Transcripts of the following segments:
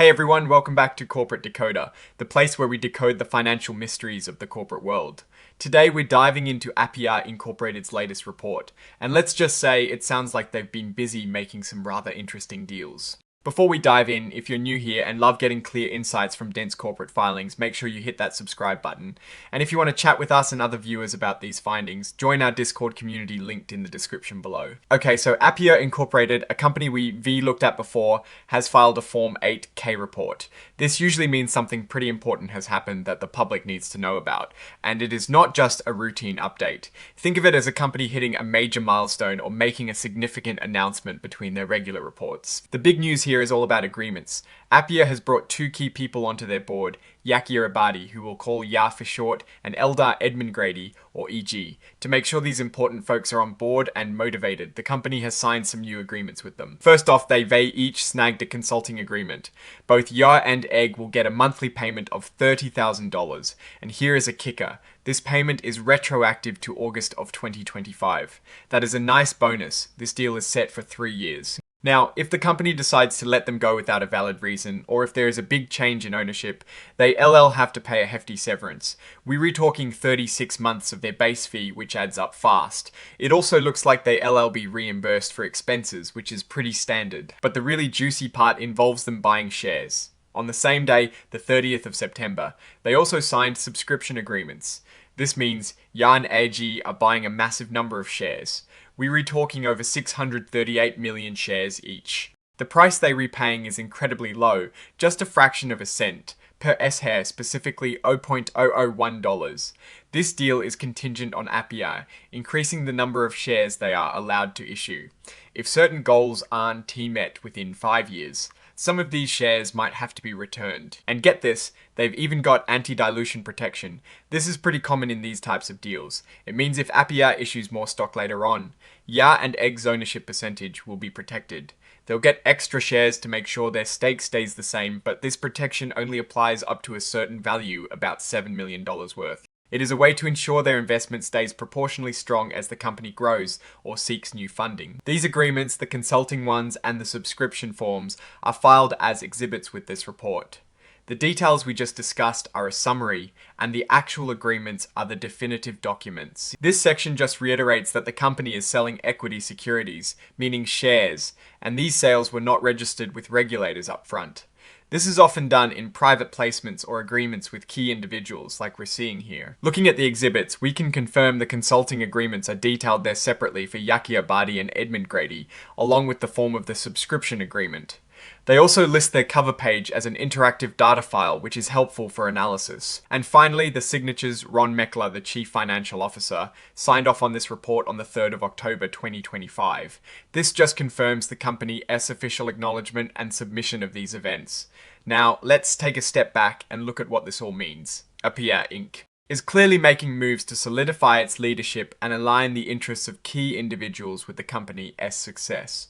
Hey everyone, welcome back to Corporate Decoder, the place where we decode the financial mysteries of the corporate world. Today we're diving into AppYea's Incorporated's latest report, and let's just say it sounds like they've been busy making some rather interesting deals. Before we dive in, if you're new here and love getting clear insights from dense corporate filings, make sure you hit that subscribe button. And if you want to chat with us and other viewers about these findings, join our Discord community linked in the description below. Okay, so AppYea's Incorporated, a company we looked at before, has filed a Form 8K report. This usually means something pretty important has happened that the public needs to know about, and it is not just a routine update. Think of it as a company hitting a major milestone or making a significant announcement between their regular reports. The big news here is all about agreements. AppYea's has brought two key people onto their board, Yakir Abadi, who we'll call Ya for short, and Eldar Edmund Grady, or EG. To make sure these important folks are on board and motivated, the company has signed some new agreements with them. First off, they each snagged a consulting agreement. Both Ya and Egg will get a monthly payment of $30,000. And here is a kicker. This payment is retroactive to August of 2025. That is a nice bonus. This deal is set for 3 years. Now, if the company decides to let them go without a valid reason, or if there is a big change in ownership, they have to pay a hefty severance. We're talking 36 months of their base fee, which adds up fast. It also looks like they be reimbursed for expenses, which is pretty standard. But the really juicy part involves them buying shares. On the same day, the 30th of September, they also signed subscription agreements. This means Ya and AG are buying a massive number of shares. We're talking over 638 million shares each. The price they're repaying is incredibly low, just a fraction of a cent, per S-Hair, specifically $0.001. This deal is contingent on AppYea's increasing the number of shares they are allowed to issue. If certain goals aren't met within 5 years, some of these shares might have to be returned. And get this, they've even got anti-dilution protection. This is pretty common in these types of deals. It means if AppYea's issues more stock later on, Ya and Egg's ownership percentage will be protected. They'll get extra shares to make sure their stake stays the same, but this protection only applies up to a certain value, about $7 million worth. It is a way to ensure their investment stays proportionally strong as the company grows or seeks new funding. These agreements, the consulting ones and the subscription forms, are filed as exhibits with this report. The details we just discussed are a summary, and the actual agreements are the definitive documents. This section just reiterates that the company is selling equity securities, meaning shares, and these sales were not registered with regulators up front. This is often done in private placements or agreements with key individuals, like we're seeing here. Looking at the exhibits, we can confirm the consulting agreements are detailed there separately for Yakir Abadi and Edmund Grady, along with the form of the subscription agreement. They also list their cover page as an interactive data file, which is helpful for analysis. And finally, the signatures. Ron Meckler, the Chief Financial Officer, signed off on this report on the 3rd of October 2025. This just confirms the company's official acknowledgement and submission of these events. Now, let's take a step back and look at what this all means. AppYea's Inc. is clearly making moves to solidify its leadership and align the interests of key individuals with the company's success.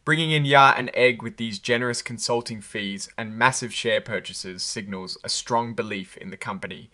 Bringing in Ya and Egg with these generous consulting fees and massive share purchases signals a strong belief in the company's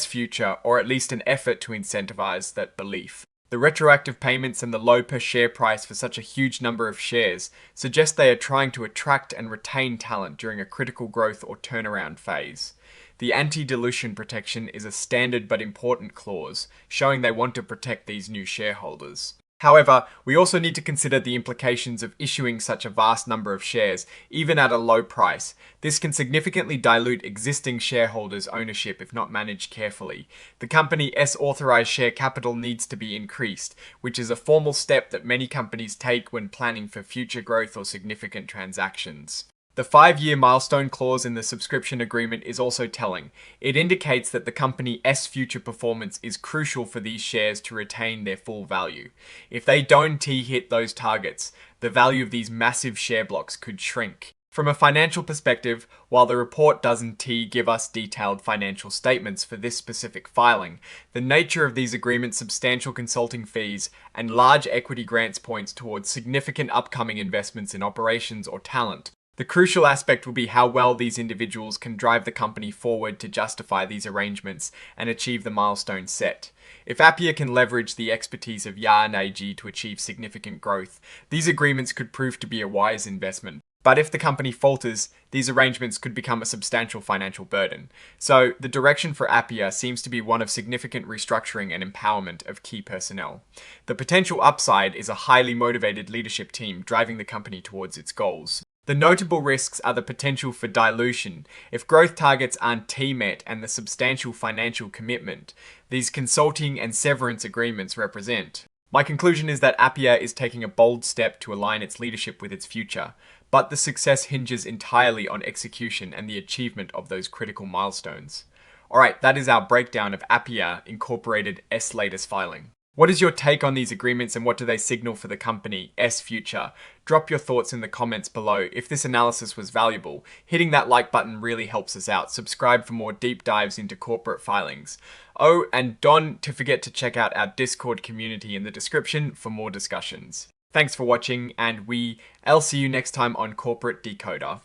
future, or at least an effort to incentivize that belief. The retroactive payments and the low per share price for such a huge number of shares suggest they are trying to attract and retain talent during a critical growth or turnaround phase. The anti-dilution protection is a standard but important clause, showing they want to protect these new shareholders. However, we also need to consider the implications of issuing such a vast number of shares, even at a low price. This can significantly dilute existing shareholders' ownership if not managed carefully. The company's authorized share capital needs to be increased, which is a formal step that many companies take when planning for future growth or significant transactions. The 5-year milestone clause in the subscription agreement is also telling. It indicates that the company's future performance is crucial for these shares to retain their full value. If they don't hit those targets, the value of these massive share blocks could shrink. From a financial perspective, while the report doesn't give us detailed financial statements for this specific filing, the nature of these agreements, substantial consulting fees, and large equity grants points towards significant upcoming investments in operations or talent. The crucial aspect will be how well these individuals can drive the company forward to justify these arrangements and achieve the milestones set. If AppYea's can leverage the expertise of Ya and AG to achieve significant growth, these agreements could prove to be a wise investment. But if the company falters, these arrangements could become a substantial financial burden. So the direction for AppYea's seems to be one of significant restructuring and empowerment of key personnel. The potential upside is a highly motivated leadership team driving the company towards its goals. The notable risks are the potential for dilution if growth targets aren't met and the substantial financial commitment these consulting and severance agreements represent. My conclusion is that AppYea's is taking a bold step to align its leadership with its future, but the success hinges entirely on execution and the achievement of those critical milestones. Alright, that is our breakdown of AppYea's Incorporated's latest filing. What is your take on these agreements and what do they signal for the company's future? Drop your thoughts in the comments below. If this analysis was valuable, hitting that like button really helps us out. Subscribe for more deep dives into corporate filings. Oh, and don't forget to check out our Discord community in the description for more discussions. Thanks for watching, and I'll see you next time on Corporate Decoder.